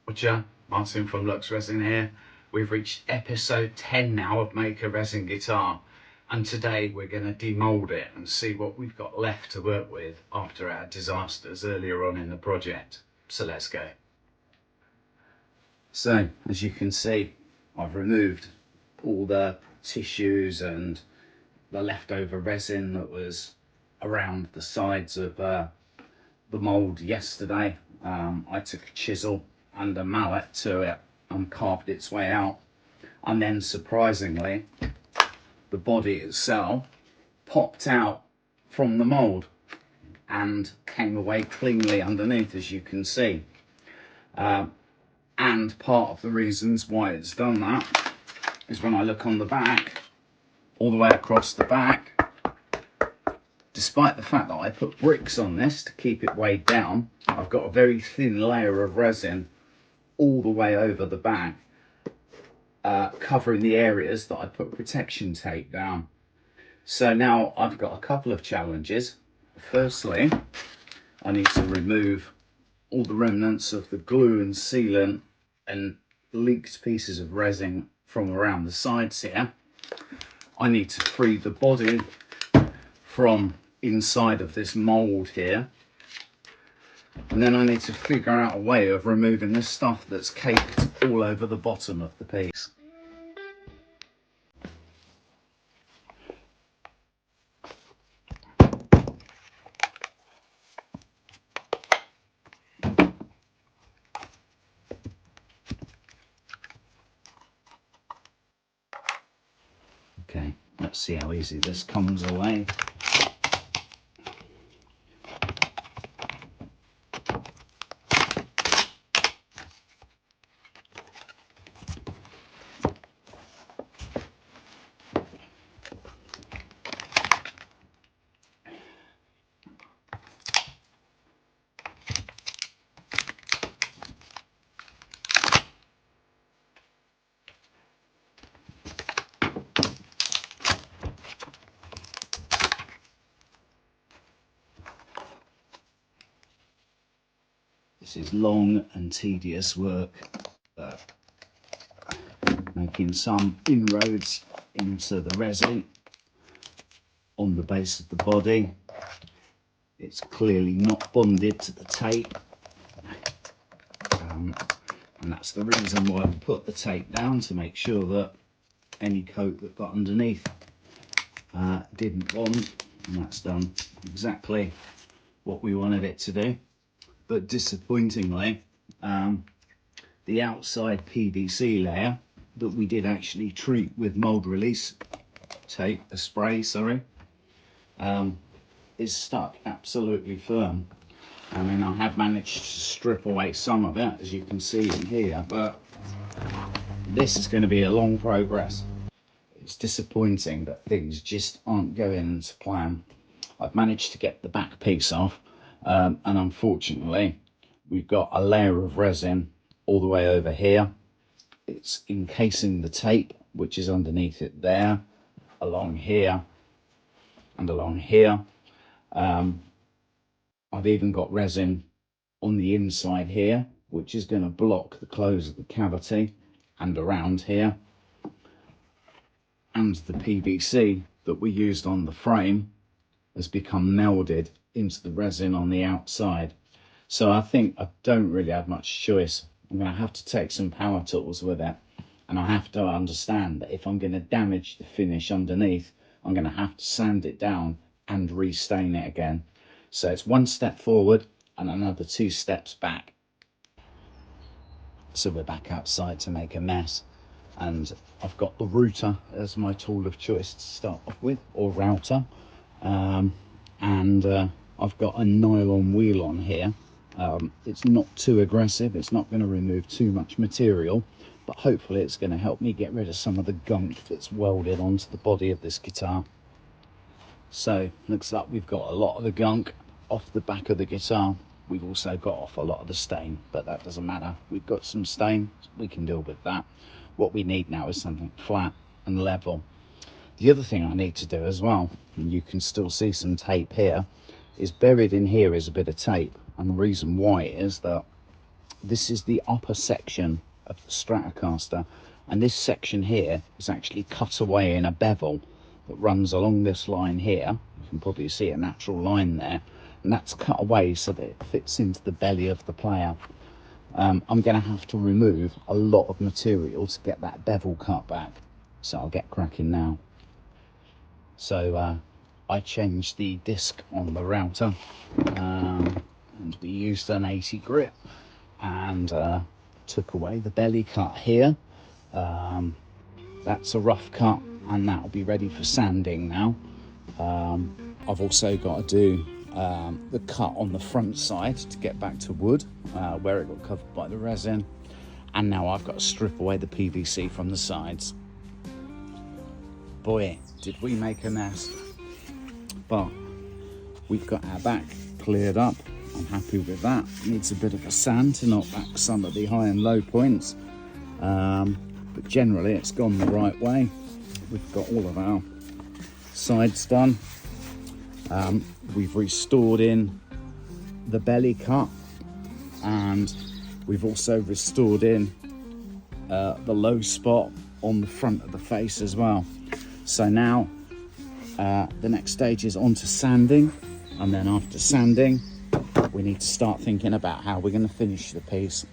Roger, Martyn from Lux Resin here. We've reached episode 10 now of Make a Resin Guitar, and today we're going to demould it and see what we've got left to work with after our disasters earlier on in the project. So let's go. So as you can see, I've removed all the tissues and the leftover resin that was around the sides of the mould yesterday. I took a chisel and a mallet to it and carved its way out, and then surprisingly the body itself popped out from the mould and came away cleanly underneath, as you can see. And part of the reasons why it's done that is when I look on the back, all the way across the back, despite the fact that I put bricks on this to keep it weighed down, I've got a very thin layer of resin all the way over the back, covering the areas that I put protection tape down. So now I've got a couple of challenges. Firstly, I need to remove all the remnants of the glue and sealant and leaked pieces of resin from around the sides here. I need to free the body from inside of this mould here, and then I need to figure out a way of removing this stuff that's caked all over the bottom of the piece. Okay, let's see how easy this comes away. This is long and tedious work, but making some inroads into the resin on the base of the body. It's clearly not bonded to the tape, and that's the reason why I put the tape down, to make sure that any coat that got underneath didn't bond, and that's done exactly what we wanted it to do. But disappointingly, the outside PVC layer that we did actually treat with mold release tape, spray, is stuck absolutely firm. I mean, I have managed to strip away some of it, as you can see in here, but this is going to be a long progress. It's disappointing that things just aren't going to plan. I've managed to get the back piece off, and unfortunately we've got a layer of resin all the way over here. It's encasing the tape, which is underneath it there, along here and along here. I've even got resin on the inside here, which is going to block the close of the cavity, and around here. And the PVC that we used on the frame has become melded into the resin on the outside. So I think I don't really have much choice. I'm going to have to take some power tools with it, and I have to understand that if I'm going to damage the finish underneath, I'm going to have to sand it down and restain it again. So it's one step forward and another 2 steps back. So we're back outside to make a mess, and I've got the router as my tool of choice to start off with, or router, and I've got a nylon wheel on here. It's not too aggressive, it's not going to remove too much material, but hopefully it's going to help me get rid of some of the gunk that's welded onto the body of this guitar. So looks like we've got a lot of the gunk off the back of the guitar. We've also got off a lot of the stain, but that doesn't matter. We've got some stain, we can deal with that. What we need now is something flat and level. The other thing I need to do as well, and you can still see some tape here, is buried in here is a bit of tape. And the reason why is that this is the upper section of the Stratocaster, and this section here is actually cut away in a bevel that runs along this line here. You can probably see a natural line there, and that's cut away so that it fits into the belly of the player. I'm going to have to remove a lot of material to get that bevel cut back, so I'll get cracking now. So I changed the disc on the router, and we used an 80 grit and took away the belly cut here. That's a rough cut, and that'll be ready for sanding now. I've also got to do the cut on the front side to get back to wood where it got covered by the resin, and now I've got to strip away the PVC from the sides. Boy, did we make a mess, but we've got our back cleared up. I'm happy with that. Needs a bit of a sand to knock back some of the high and low points, but generally it's gone the right way. We've got all of our sides done. We've restored in the belly cut, and we've also restored in the low spot on the front of the face as well. So now the next stage is on to sanding, and then after sanding we need to start thinking about how we're going to finish the piece.